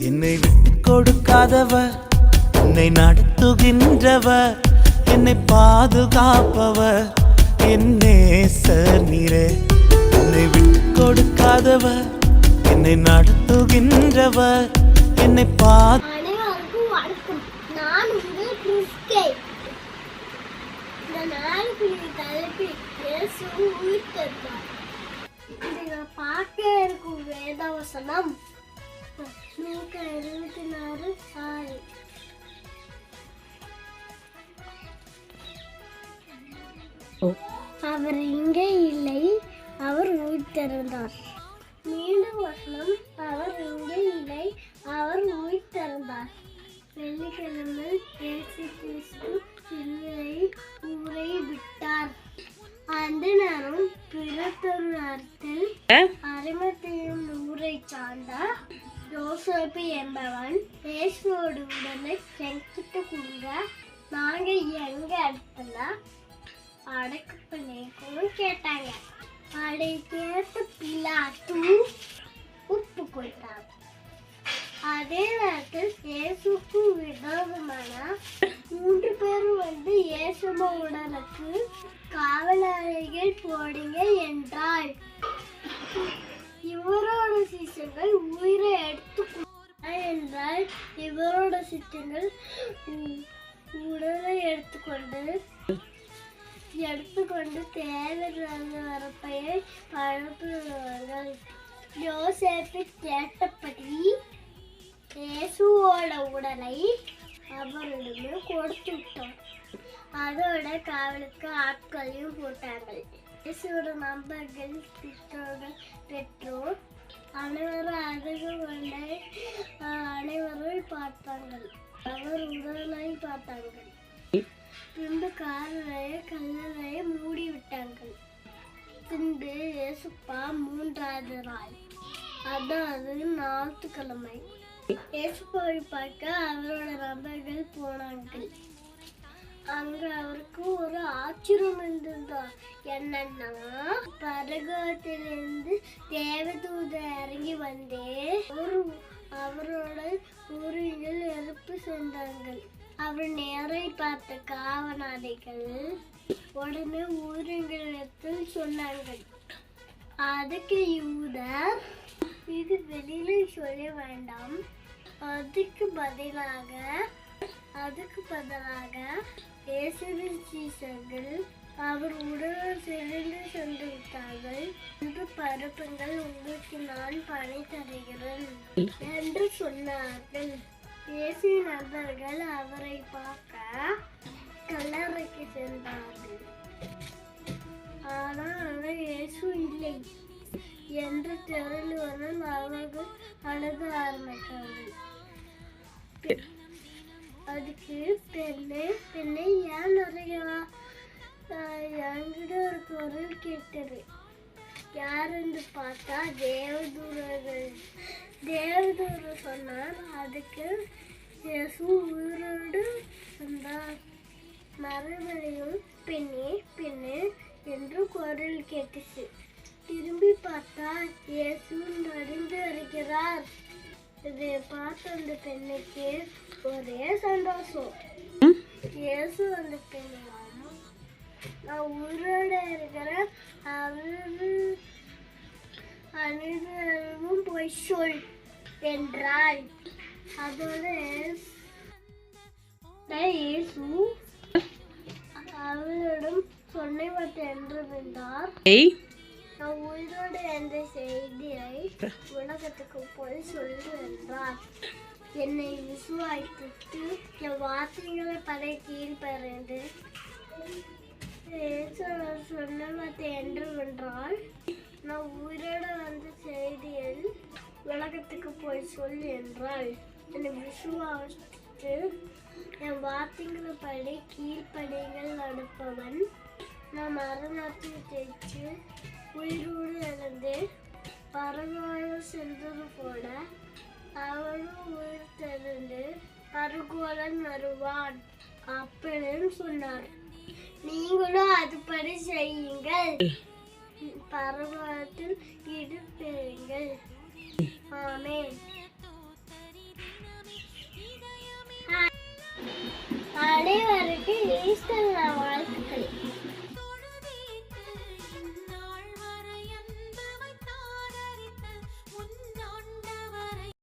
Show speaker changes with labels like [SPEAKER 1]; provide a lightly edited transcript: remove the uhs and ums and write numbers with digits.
[SPEAKER 1] என்னை விட்டு கொடுக்காதவர், என்னை நடத்துகின்றவர், என்னை பாதுகாப்பவர் என் நேசர் நீரே. என்னை விட்டு கொடுக்காதவர், என்னை நடத்துகின்றவர், என்னை
[SPEAKER 2] அனைவருக்கும் வணக்கம். நான் உங்கள் கிறிஸ்கை. இந்த நாளுக்குரிய தலைப்பில் இயேசு உயிர்த்தெழுந்தார். இதை பார்க்க இருக்கும் வேதவசனம் லூக்கா 24:6. அவர் இங்கே இல்லை, அவர் உயிர்த்தெழுந்தார். மீண்டும் வசனம், அவர் இங்கே இல்லை, அவர் உயிர்த்தெழுந்தார். வெள்ளிக்கிழமை இயேசு கிறிஸ்து சிலுவை ஊரை விட்டார். அந்த நேரம் பிறத்தொரு நேரத்தில் அரிமத்தேயு ஊரை சார்ந்த யோசேப்பு என்பவன் இயேசுவோட உடலை செங்கிட்டு கொடுங்க, நாங்க எங்க இடத்துல அடக்கு பண்ணிக்கணும்னு கேட்டாங்க. அதை கேட்ட பிலாத்து உப்பு கொடுத்தாங்க. அதே நேரத்தில் இயேசுக்கு விரோதமான 3 பேரும் இயேசுவ உடலுக்கு காவலாளிகள் போடுங்க என்றார். இவரோட சிஷ்யர்கள் உயிரை என்றால் இவரோட சிஷ்யர்கள் உடலை எடுத்துக்கொண்டு தேவையான வரப்பையை பரப்புவார்கள். யோசேப்பு கேட்டபடி இயேசுவோட உடலை அவரிடமே கொடுத்து விட்டார். அதோட காவலுக்கு ஆட்களையும் போட்டாங்க. இயேசுவோட நண்பர்கள், பெற்றோர் அனைவரும் அனைவரும் பார்த்தார்கள். அவர் உடலை பார்த்தார்கள். பின்பு கல்லறையை மூடி விட்டார்கள். பின்பு இயேசுப்பா 3வது நாள், அதாவது ஞாயிற்றுக்கிழமை, இயேசுப்பாவை பார்க்க அவரோட நண்பர்கள் போனார்கள். அங்க அவருக்கு ஒரு ஆச்சரியம் இருந்திருந்தார். என்னன்னா, பரலோகத்திலிருந்து தேவதூதர் இறங்கி அவரோட ஊரில் எழுப்பு சென்றார்கள். அவர் நேரை பார்த்த காவலாளிகள் உடனே ஊரிடத்தில் சொன்னார்கள். அதுக்கு யூதர், இது வெளியில சொல்ல வேண்டாம், அதுக்கு பதிலாக இயேசுவின் சீஷர்கள் அவர் உடல் சென்று சென்று விட்டார்கள் என்று பரப்புங்கள், உங்களுக்கு நான் பணி தருகிறேன் என்று சொன்னார்கள். இயேசுவின் நண்பர்கள் அவரை பார்க்க கல்லறைக்கு சென்றார்கள். ஆனால் இயேசு இல்லை என்று தெரிந்தவுடன் அவர்கள் அழுத ஆரம்பித்தார்கள். அதுக்கு பெண்ணே ஏன் நிறையா என்கிட்ட ஒரு குரல் கேட்டது. யாருன்னு பார்த்தா தேவதூதர் சொன்னார். அதுக்கு இயேசு உயிரோடு வந்தார். மறுபடியும் பெண்ணே என்று குரல் கேட்டுச்சு. திரும்பி பார்த்தா இயேசு நடந்து வருகிறார். இதை பார்த்த அந்த பெண்ணுக்கு ஒரே சந்தோஷம். இயேசு அந்த பெண்ணிடம், நான் உயிரோட இருக்கிறேன், அனைவரும் போய் சொல் என்றாள். அதோட இயேசு அவளிடம் சொன்னை மட்டும் என்று வந்தார். நான் உயிரோடு என்ற செய்தியை உலகத்துக்கு போய் சொல்லு என்றார். என்னை விசுவாசித்து என் வார்த்தைகளை படை கீழ்பெறந்து சொன்ன என்று வென்றால், நான் உயிரோடு வந்த செய்தியில் உலகத்துக்கு போய் சொல் என்றால், என்னை விசுவாசித்து என் வார்த்தைகளை படை கீழ்ப்படைகள் அனுப்பவன் நான் மரணத்தில் ஜெயிச்சு உயிரோடு இழந்து பரலோகம் சென்றது போல அவனும் உயிர் தெழுந்து பரலோகம் வருவான் அப்படின்னு சொன்னார். நீங்களும் அதுபடி செய்யுங்கள், பரலோகத்தில் இருப்பீர்கள். ஆமென். ஈஸ்டர் வாழ்த்துக்கள்.